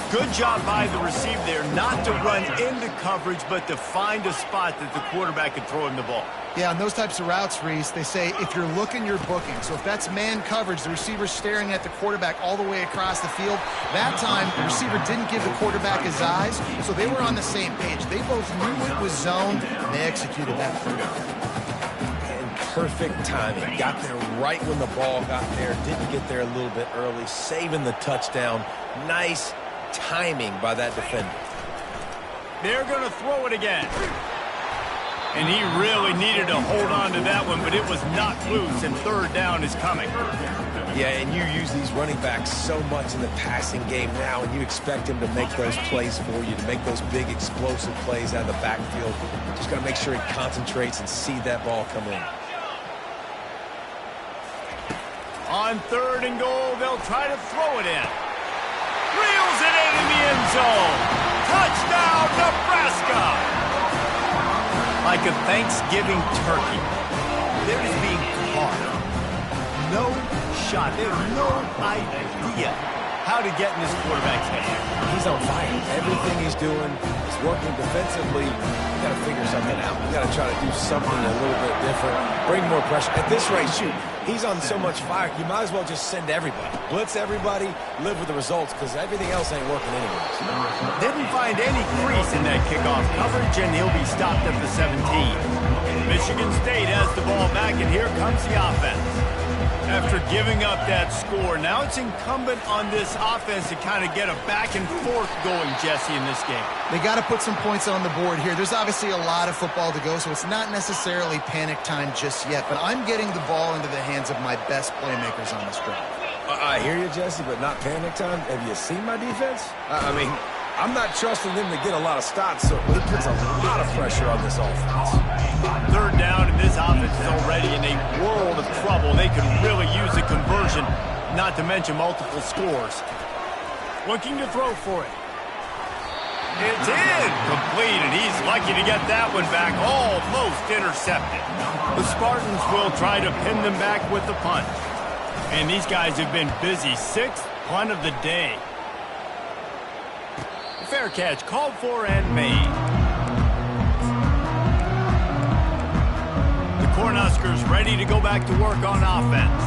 Good job by the receiver there not to run into coverage, but to find a spot that the quarterback could throw him the ball. Yeah, on those types of routes, Reese, they say if you're looking, you're booking. So if that's man coverage, the receiver's staring at the quarterback all the way across the field. That time, the receiver didn't give the quarterback his eyes, so they were on the same page. They both knew it was zoned, and they executed that And perfect timing. Got there right when the ball got there. Didn't get there a little bit early. Saving the touchdown. Nice timing by that defender. They're going to throw it again. And he really needed to hold on to that one, but it was knocked loose, and third down is coming. Yeah, and you use these running backs so much in the passing game now, and you expect him to make those plays for you, to make those big explosive plays out of the backfield. Just got to make sure he concentrates and see that ball come in. On third and goal, they'll try to throw it in. Reels it in the end zone. Touchdown, Nebraska! Like a Thanksgiving turkey, they're just being caught. No shot. They have no idea how to get in this quarterback's head. He's on fire. Everything he's doing is working defensively. You got to figure something out. You got to try to do something a little bit different. Bring more pressure. At this rate, shoot, he's on so much fire, you might as well just send everybody. Blitz everybody, live with the results, because everything else ain't working anyways. Didn't find any crease in that kickoff coverage, and he'll be stopped at the 17. Michigan State has the ball back, and here comes the offense. After giving up that score, now it's incumbent on this offense to kind of get a back and forth going, Jesse, in this game. They got to put some points on the board here. There's obviously a lot of football to go, so it's not necessarily panic time just yet, but I'm getting the ball into the hands of my best playmakers on this drive. I hear you, Jesse, but not panic time. Have you seen my defense? I mean, I'm not trusting them to get a lot of stops, so it puts a lot of pressure on this offense. Third down, and this offense is already in a world of trouble. They could really use a conversion, not to mention multiple scores. Looking to throw for it. It's incomplete, and he's lucky to get that one back. Almost intercepted. The Spartans will try to pin them back with the punt. And these guys have been busy. Sixth punt of the day. Fair catch called for and made. The Cornhuskers ready to go back to work on offense.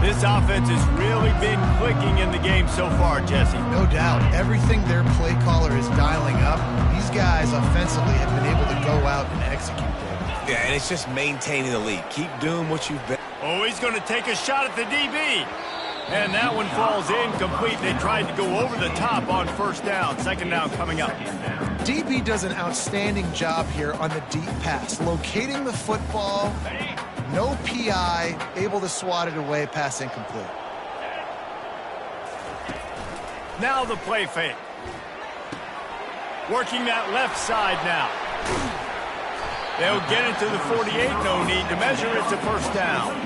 This offense has really been clicking in the game so far, Jesse. No doubt. Everything their play caller is dialing up, these guys offensively have been able to go out and execute there. Yeah, and it's just maintaining the lead. Keep doing what you've been. Oh, he's going to take a shot at the DB. And that one falls incomplete. They tried to go over the top on first down. Second down coming up. DB does an outstanding job here on the deep pass. Locating the football, no PI, able to swat it away, pass incomplete. Now the play fake. Working that left side now. They'll get it to the 48. No need to measure. It's a first down.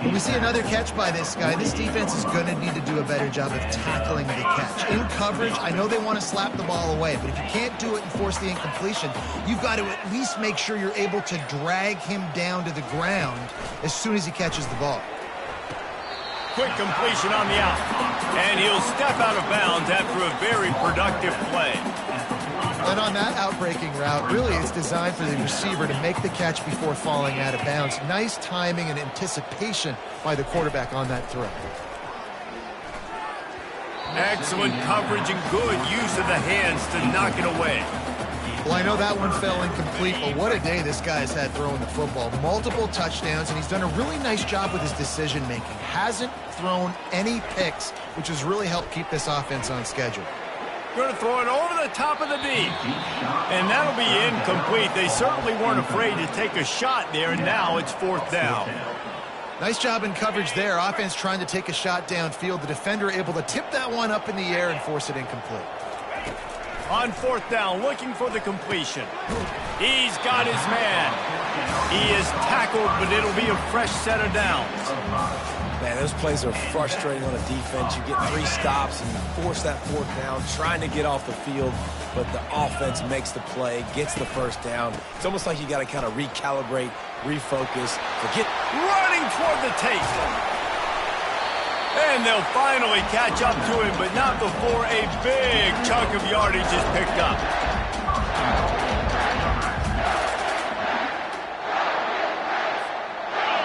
When we see another catch by this guy, this defense is going to need to do a better job of tackling the catch. In coverage, I know they want to slap the ball away, but if you can't do it and force the incompletion, you've got to at least make sure you're able to drag him down to the ground as soon as he catches the ball. Quick completion on the out. And he'll step out of bounds after a very productive play. And on that outbreaking route, really it's designed for the receiver to make the catch before falling out of bounds. Nice timing and anticipation by the quarterback on that throw. Excellent coverage and good use of the hands to knock it away. Well, I know that one fell incomplete, but what a day this guy's had throwing the football. Multiple touchdowns, and he's done a really nice job with his decision-making. Hasn't thrown any picks, which has really helped keep this offense on schedule. Going to throw it over the top of the deep. And that'll be incomplete. They certainly weren't afraid to take a shot there, and now it's fourth down. Nice job in coverage there. Offense trying to take a shot downfield. The defender able to tip that one up in the air and force it incomplete. On fourth down, looking for the completion. He's got his man. He is tackled, but it'll be a fresh set of downs. Man, those plays are frustrating on a defense. You get 3 stops and you force that fourth down, trying to get off the field, but the offense makes the play, gets the first down. It's almost like you got to kind of recalibrate, refocus, forget. Running toward the tape. And they'll finally catch up to him, but not before a big chunk of yardage is picked up.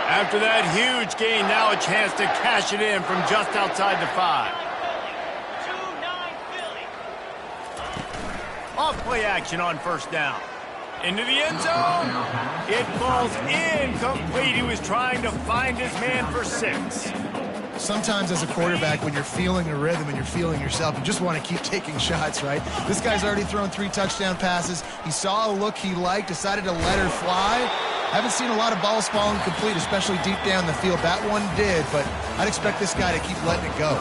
After that huge gain, now a chance to cash it in from just outside the 5. Off play action on first down. Into the end zone. It falls incomplete. He was trying to find his man for 6. Sometimes as a quarterback, when you're feeling a rhythm and you're feeling yourself, you just want to keep taking shots, right? This guy's already thrown 3 touchdown passes. He saw a look he liked, decided to let her fly. Haven't seen a lot of balls falling complete, especially deep down the field. That one did, but I'd expect this guy to keep letting it go.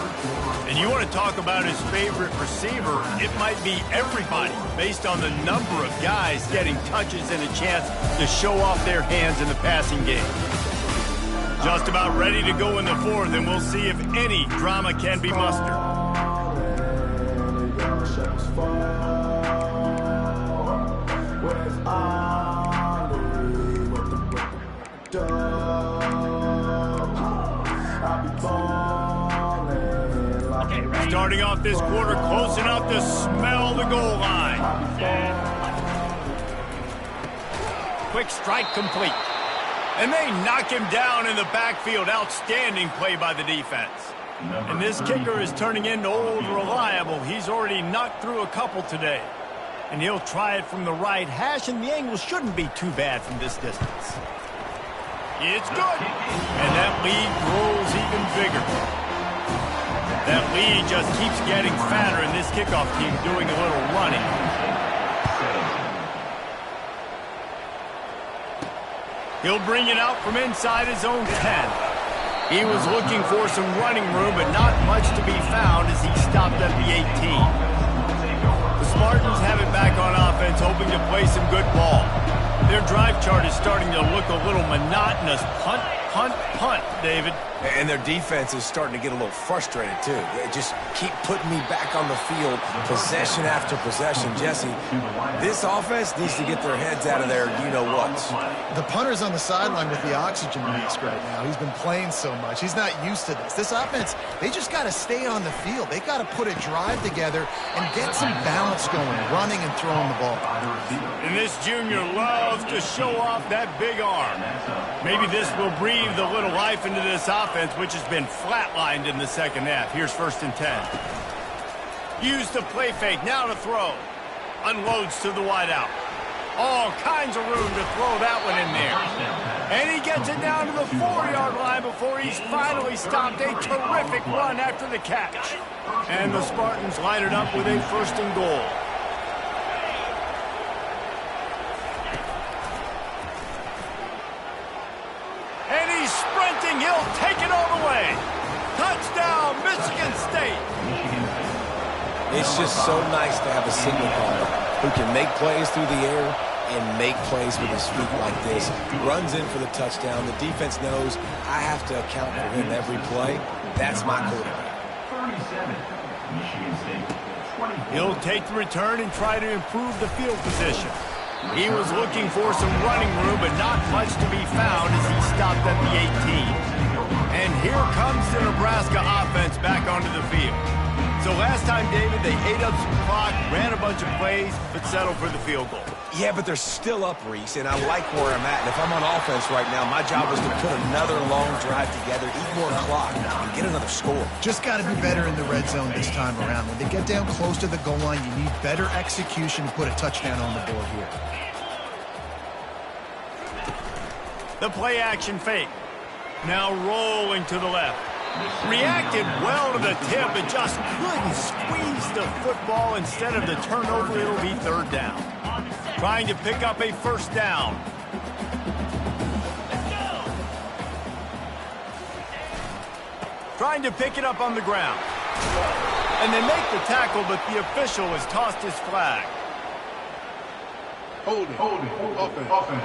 And you want to talk about his favorite receiver, it might be everybody based on the number of guys getting touches and a chance to show off their hands in the passing game. Just about ready to go in the 4th, and we'll see if any drama can be mustered. Starting off this quarter close enough to smell the goal line. Quick strike complete. And they knock him down in the backfield. Outstanding play by the defense. And this kicker is turning into old reliable. He's already knocked through a couple today. And he'll try it from the right hash, and the angle shouldn't be too bad from this distance. It's good. And that lead grows even bigger. That lead just keeps getting fatter, and this kickoff team doing a little running. He'll bring it out from inside his own 10. He was looking for some running room, but not much to be found as he stopped at the 18. The Spartans have it back on offense, hoping to play some good ball. Their drive chart is starting to look a little monotonous. Punt, punt, punt, David. And their defense is starting to get a little frustrated, too. They just keep putting me back on the field, possession after possession. Jesse, this offense needs to get their heads out of their you-know-whats. The punter's on the sideline with the oxygen mask right now. He's been playing so much. He's not used to this. This offense, they just got to stay on the field. They got to put a drive together and get some balance going, running and throwing the ball. And this junior loves to show off that big arm. Maybe this will breathe a little life into this offense, which has been flatlined in the second half. Here's 1st and 10. Use the play fake, now to throw. Unloads to the wideout. All kinds of room to throw that one in there. And he gets it down to the 4-yard line before he's finally stopped. A terrific run after the catch. And the Spartans line it up with a 1st and goal. And he's sprinting. He'll take it all the way. Touchdown, Michigan State. It's just so nice to have a signal caller who can make plays through the air and make plays with his feet like this. Runs in for the touchdown. The defense knows I have to account for him every play. That's my quarterback. He'll take the return and try to improve the field position. He was looking for some running room, but not much to be found as he stopped at the 18. And here comes the Nebraska offense back onto the field. So last time, David, they ate up some clock, ran a bunch of plays, but settled for the field goal. Yeah, but they're still up, Reese, and I like where I'm at. And if I'm on offense right now, my job is to put another long drive together, eat more clock, and get another score. Just got to be better in the red zone this time around. When they get down close to the goal line, you need better execution to put a touchdown on the board here. The play action fake. Now rolling to the left. Reacted well to the tip, but just couldn't squeeze the football. Instead of the turnover, it'll be 3rd down. Trying to pick up a 1st down. Trying to pick it up on the ground. And they make the tackle, but the official has tossed his flag. Holding. Offense.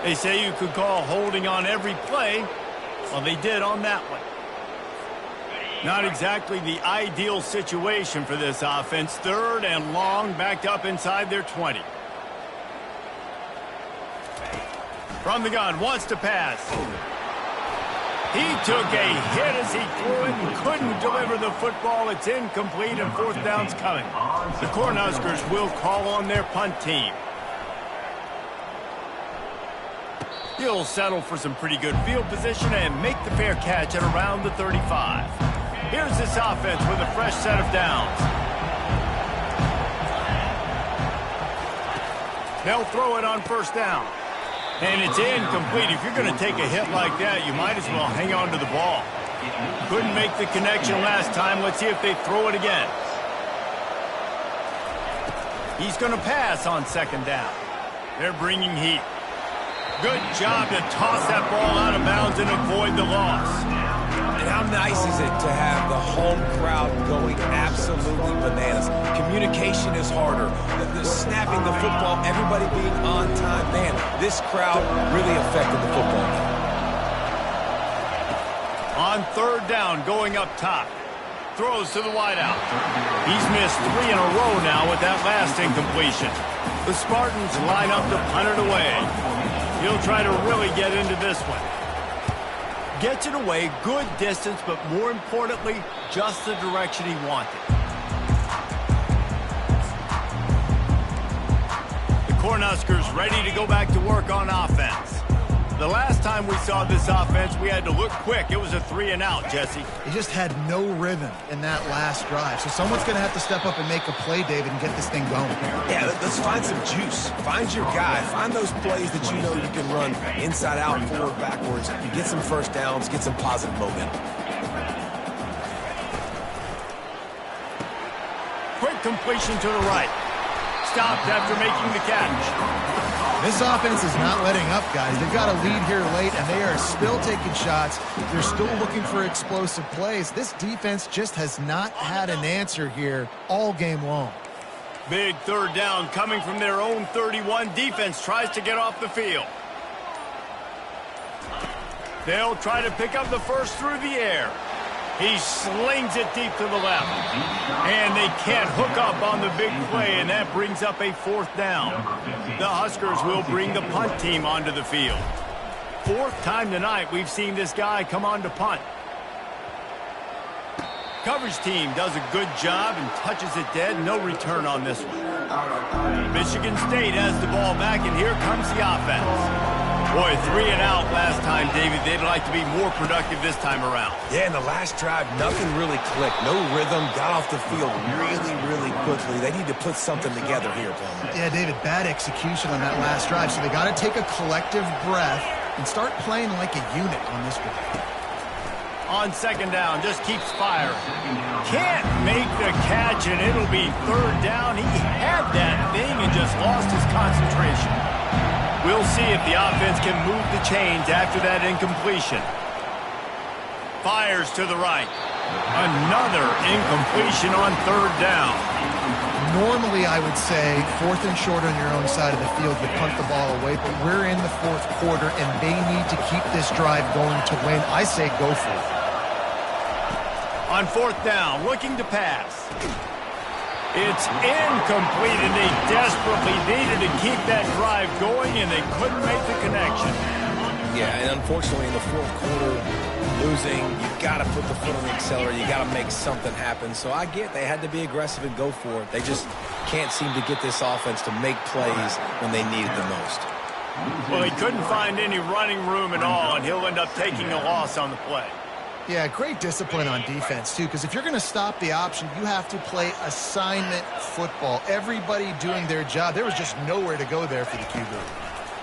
They say you could call holding on every play. Well, they did on that one. Not exactly the ideal situation for this offense. 3rd and long, backed up inside their 20. From the gun, wants to pass. He took a hit as he threw it and couldn't deliver the football. It's incomplete, and 4th down's coming. The Cornhuskers will call on their punt team. He'll settle for some pretty good field position and make the fair catch at around the 35. Here's this offense with a fresh set of downs. They'll throw it on 1st down. And it's incomplete. If you're going to take a hit like that, you might as well hang on to the ball. Couldn't make the connection last time. Let's see if they throw it again. He's going to pass on second down. They're bringing heat. Good job to toss that ball out of bounds and avoid the loss. And how nice is it to have the home crowd going absolutely bananas? Communication is harder. The snapping the football, everybody being on time. Man, this crowd really affected the football game. On third down, going up top. Throws to the wideout. He's missed 3 in a row now with that last incompletion. The Spartans line up to punt it away. He'll try to really get into this one. Gets it away, good distance, but more importantly, just the direction he wanted. The Cornhuskers ready to go back to work on offense. The last time we saw this offense, we had to look quick. It was a 3-and-out, Jesse. He just had no rhythm in that last drive. So someone's going to have to step up and make a play, David, and get this thing going. Yeah, let's find some juice. Find your guy. Find those plays that you know you can run inside out, forward, backwards. Get some first downs. Get some positive momentum. Quick completion to the right. Stopped after making the catch. This offense is not letting up, guys. They've got a lead here late, and they are still taking shots. They're still looking for explosive plays. This defense just has not had an answer here all game long. Big third down coming from their own 31. Defense tries to get off the field. They'll try to pick up the first through the air. He slings it deep to the left. And they can't hook up on the big play, and that brings up a 4th down. The Huskers will bring the punt team onto the field. 4th time tonight we've seen this guy come on to punt. Coverage team does a good job and touches it dead. No return on this one. Michigan State has the ball back, and here comes the offense. Boy, 3-and-out last time, David. They'd like to be more productive this time around. Yeah, in the last drive, nothing really clicked. No rhythm. Got off the field really, really quickly. They need to put something together here, Palmer. Yeah, David, bad execution on that last drive. So they got to take a collective breath and start playing like a unit on this one. On second down, just keeps firing. Can't make the catch, and it'll be 3rd down. He had that thing and just lost his concentration. We'll see if the offense can move the chains after that incompletion. Fires to the right. Another incompletion on 3rd down. Normally, I would say 4th and short on your own side of the field, you punt the ball away, but we're in the 4th quarter, and they need to keep this drive going to win. I say go for it. On 4th down, looking to pass. It's incomplete, and they desperately needed to keep that drive going, and they couldn't make the connection. Yeah, and unfortunately in the 4th quarter, losing, you've got to put the foot on the accelerator. You got to make something happen. So I get they had to be aggressive and go for it. They just can't seem to get this offense to make plays when they need it the most. Well, he couldn't find any running room at all, and he'll end up taking a loss on the play. Yeah, great discipline on defense, too, because if you're going to stop the option, you have to play assignment football. Everybody doing their job. There was just nowhere to go there for the QB.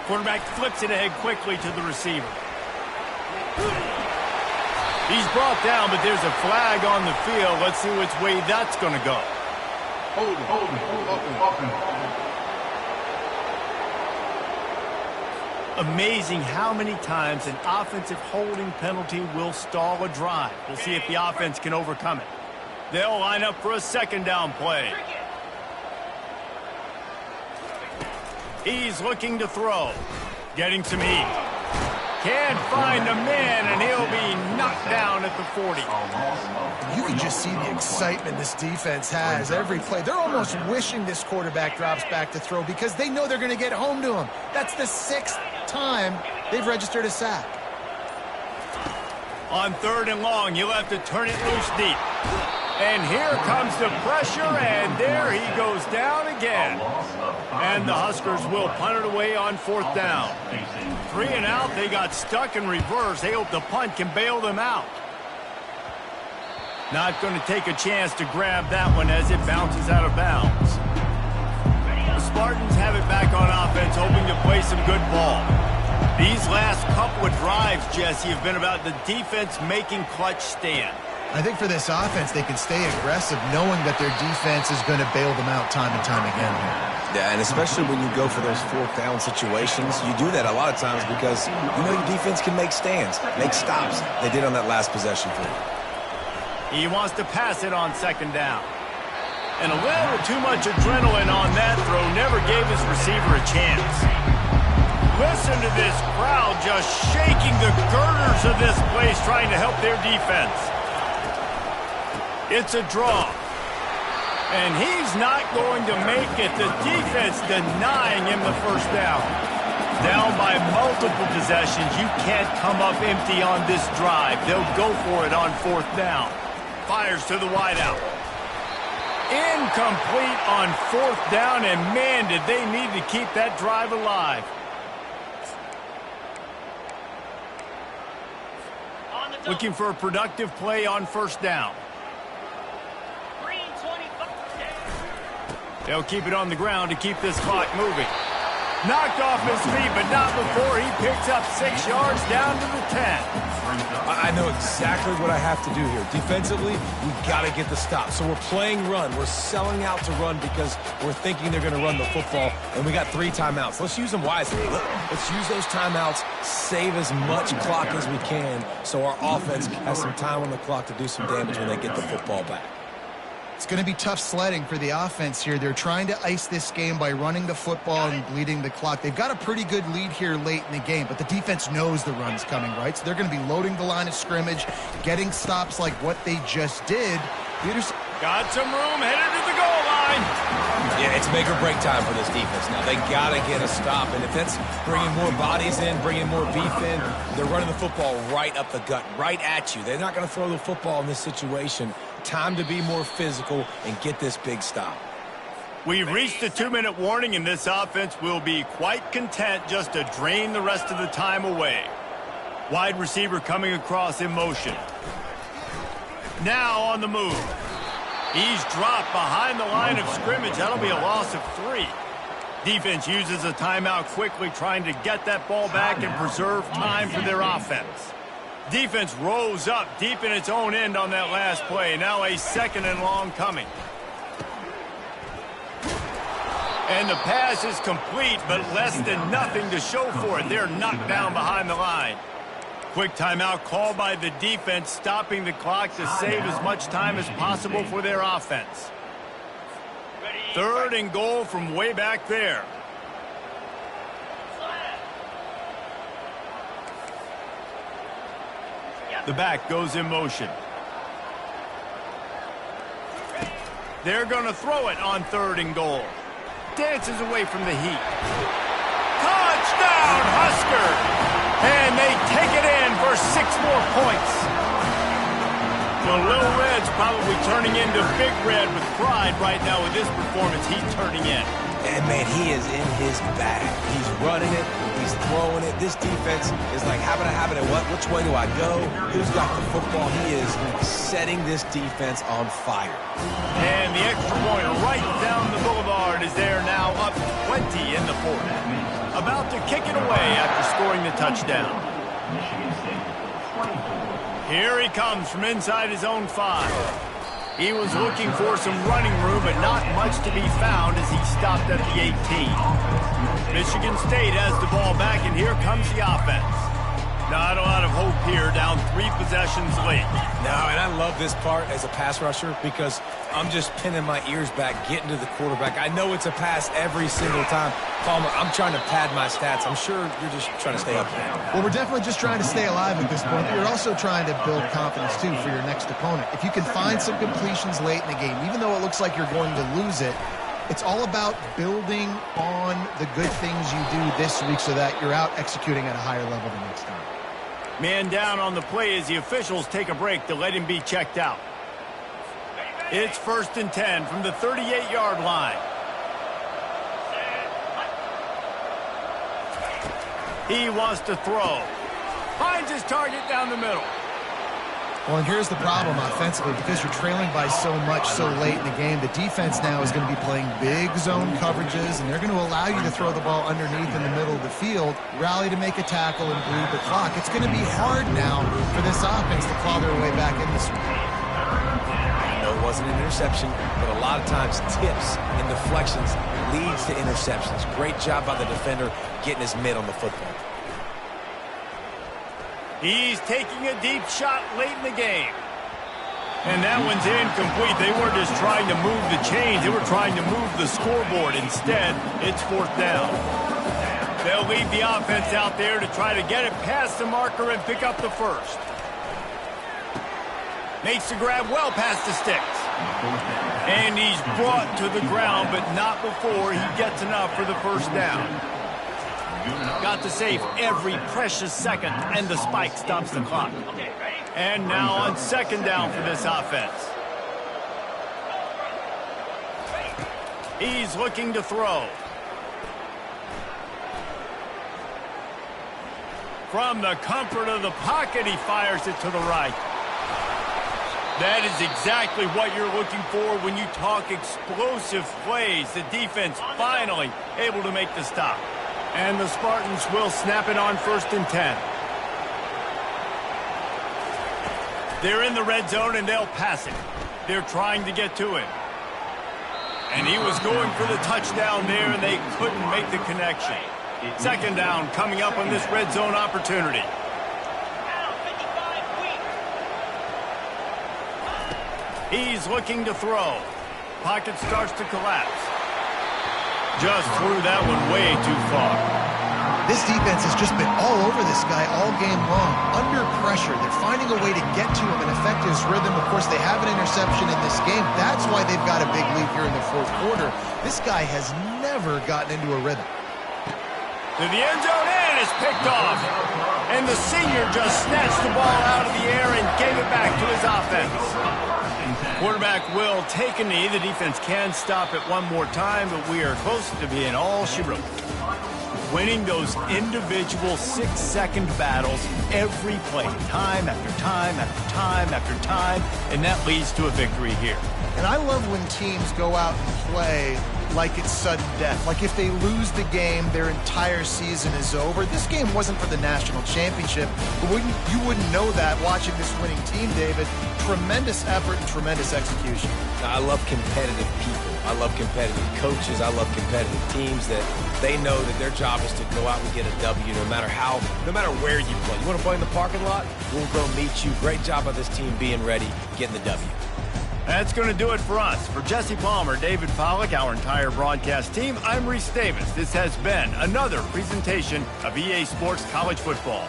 Quarterback flips it ahead quickly to the receiver. He's brought down, but there's a flag on the field. Let's see which way that's going to go. Hold it. Amazing how many times an offensive holding penalty will stall a drive. We'll see if the offense can overcome it. They'll line up for a 2nd down play. He's looking to throw. Getting some heat. Can't find a man, and he'll be knocked down at the 40. You can just see the excitement this defense has every play. They're almost wishing this quarterback drops back to throw because they know they're going to get home to him. That's the 6th time they've registered a sack. On 3rd and long, you'll have to turn it loose deep. And here comes the pressure, and there he goes down again. And the Huskers will punt it away on 4th down. 3-and-out, they got stuck in reverse. They hope the punt can bail them out. Not going to take a chance to grab that one as it bounces out of bounds. The Spartans have it back on offense, hoping to play some good ball. These last couple of drives, Jesse, have been about the defense making clutch stand. I think for this offense, they can stay aggressive knowing that their defense is going to bail them out time and time again. Yeah, and especially when you go for those fourth down situations, you do that a lot of times because you know your defense can make stands, make stops. They did on that last possession for you. He wants to pass it on second down. And a little too much adrenaline on that throw never gave his receiver a chance. Listen to this crowd just shaking the girders of this place trying to help their defense. It's a draw. And he's not going to make it. The defense denying him the first down. Down by multiple possessions. You can't come up empty on this drive. They'll go for it on fourth down. Fires to the wideout. Incomplete on fourth down, and man, did they need to keep that drive alive. Looking for a productive play on first down. They'll keep it on the ground to keep this clock moving. Knocked off his feet, but not before he picks up 6 yards down to the 10. I know exactly what I have to do here. Defensively, we've got to get the stop. So we're playing run. We're selling out to run because we're thinking they're going to run the football, and we got 3 timeouts. Let's use them wisely. Let's use those timeouts, save as much clock as we can so our offense has some time on the clock to do some damage when they get the football back. It's going to be tough sledding for the offense here. They're trying to ice this game by running the football and bleeding the clock. They've got a pretty good lead here late in the game, but the defense knows the run's coming, right? So they're going to be loading the line of scrimmage, getting stops like what they just did. Peterson got some room, headed to the goal line. Yeah, it's make or break time for this defense now. They got to get a stop, and if that's bringing more bodies in, bringing more beef in, they're running the football right up the gut, right at you. They're not going to throw the football in this situation. Time to be more physical and get this big stop. We've reached the 2-minute warning, and this offense will be quite content just to drain the rest of the time away. Wide receiver coming across in motion. Now on the move. He's dropped behind the line of scrimmage. That'll be a loss of 3. Defense uses a timeout quickly, trying to get that ball back and preserve time for their offense. Defense rose up deep in its own end on that last play. Now a 2nd and long coming. And the pass is complete, but less than nothing to show for it. They're knocked down behind the line. Quick timeout called by the defense, stopping the clock to save as much time as possible for their offense. 3rd and goal from way back there. The back goes in motion. They're going to throw it on 3rd and goal. Dances away from the heat. Touchdown, Husker! And they take it in for 6 more points. The Little Red's probably turning into Big Red with pride right now with this performance he's turning in. And, man, he is in his bag. He's running it. He's throwing it. This defense is like, having a habit of which way do I go? Who's got the football? He is setting this defense on fire. And the extra point right down the boulevard is there now, up 20 in the 4th. About to kick it away after scoring the touchdown. Here he comes from inside his own 5. He was looking for some running room, but not much to be found as he stopped at the 18. Michigan State has the ball back, and here comes the offense. Not a lot of hope here, down 3 possessions late. No, and I love this part as a pass rusher because I'm just pinning my ears back, getting to the quarterback. I know it's a pass every single time. Palmer, I'm trying to pad my stats. I'm sure you're just trying to stay up there. Well, we're definitely just trying to stay alive at this point. You're also trying to build confidence, too, for your next opponent. If you can find some completions late in the game, even though it looks like you're going to lose it, it's all about building on the good things you do this week so that you're out executing at a higher level the next time. Man down on the play as the officials take a break to let him be checked out. It's 1st and 10 from the 38-yard line. He wants to throw. Finds his target down the middle. Well, and here's the problem offensively. Because you're trailing by so much so late in the game, the defense now is going to be playing big zone coverages, and they're going to allow you to throw the ball underneath in the middle of the field, rally to make a tackle, and bleed the clock. It's going to be hard now for this offense to claw their way back in this one. I know it wasn't an interception, but a lot of times tips and deflections leads to interceptions. Great job by the defender getting his mid on the football. He's taking a deep shot late in the game. And that one's incomplete. They weren't just trying to move the chains. They were trying to move the scoreboard. Instead, it's 4th down. They'll leave the offense out there to try to get it past the marker and pick up the first. Makes the grab well past the sticks. And he's brought to the ground, but not before he gets enough for the first down. Got to save every precious second, and the spike stops the clock. And now on 2nd down for this offense. He's looking to throw. From the comfort of the pocket, he fires it to the right. That is exactly what you're looking for when you talk explosive plays. The defense finally able to make the stop. And the Spartans will snap it on 1st and 10. They're in the red zone, and they'll pass it. They're trying to get to him. And he was going for the touchdown there, and they couldn't make the connection. 2nd down coming up on this red zone opportunity. He's looking to throw. Pocket starts to collapse. Just threw that one way too far. This defense has just been all over this guy all game long. Under pressure, they're finding a way to get to him and affect his rhythm. Of course, they have an interception in this game. That's why they've got a big lead here in the 4th quarter. This guy has never gotten into a rhythm. To the end zone, and it's picked off. And the senior just snatched the ball out of the air and gave it back to his offense. Quarterback will take a knee. The defense can stop it one more time, but we are close to being all she wrote. Winning those individual 6-second battles every play, time after time after time after time, and that leads to a victory here. And I love when teams go out and play like it's sudden death. Like if they lose the game, their entire season is over. This game wasn't for the national championship, but you wouldn't know that watching this winning team, David. Tremendous effort and tremendous execution. I love competitive people. I love competitive coaches. I love competitive teams that they know that their job is to go out and get a W no matter where you play. You want to play in the parking lot? We'll go meet you. Great job by this team being ready, getting the W. That's going to do it for us. For Jesse Palmer, David Pollack, our entire broadcast team, I'm Reese Davis. This has been another presentation of EA Sports College Football.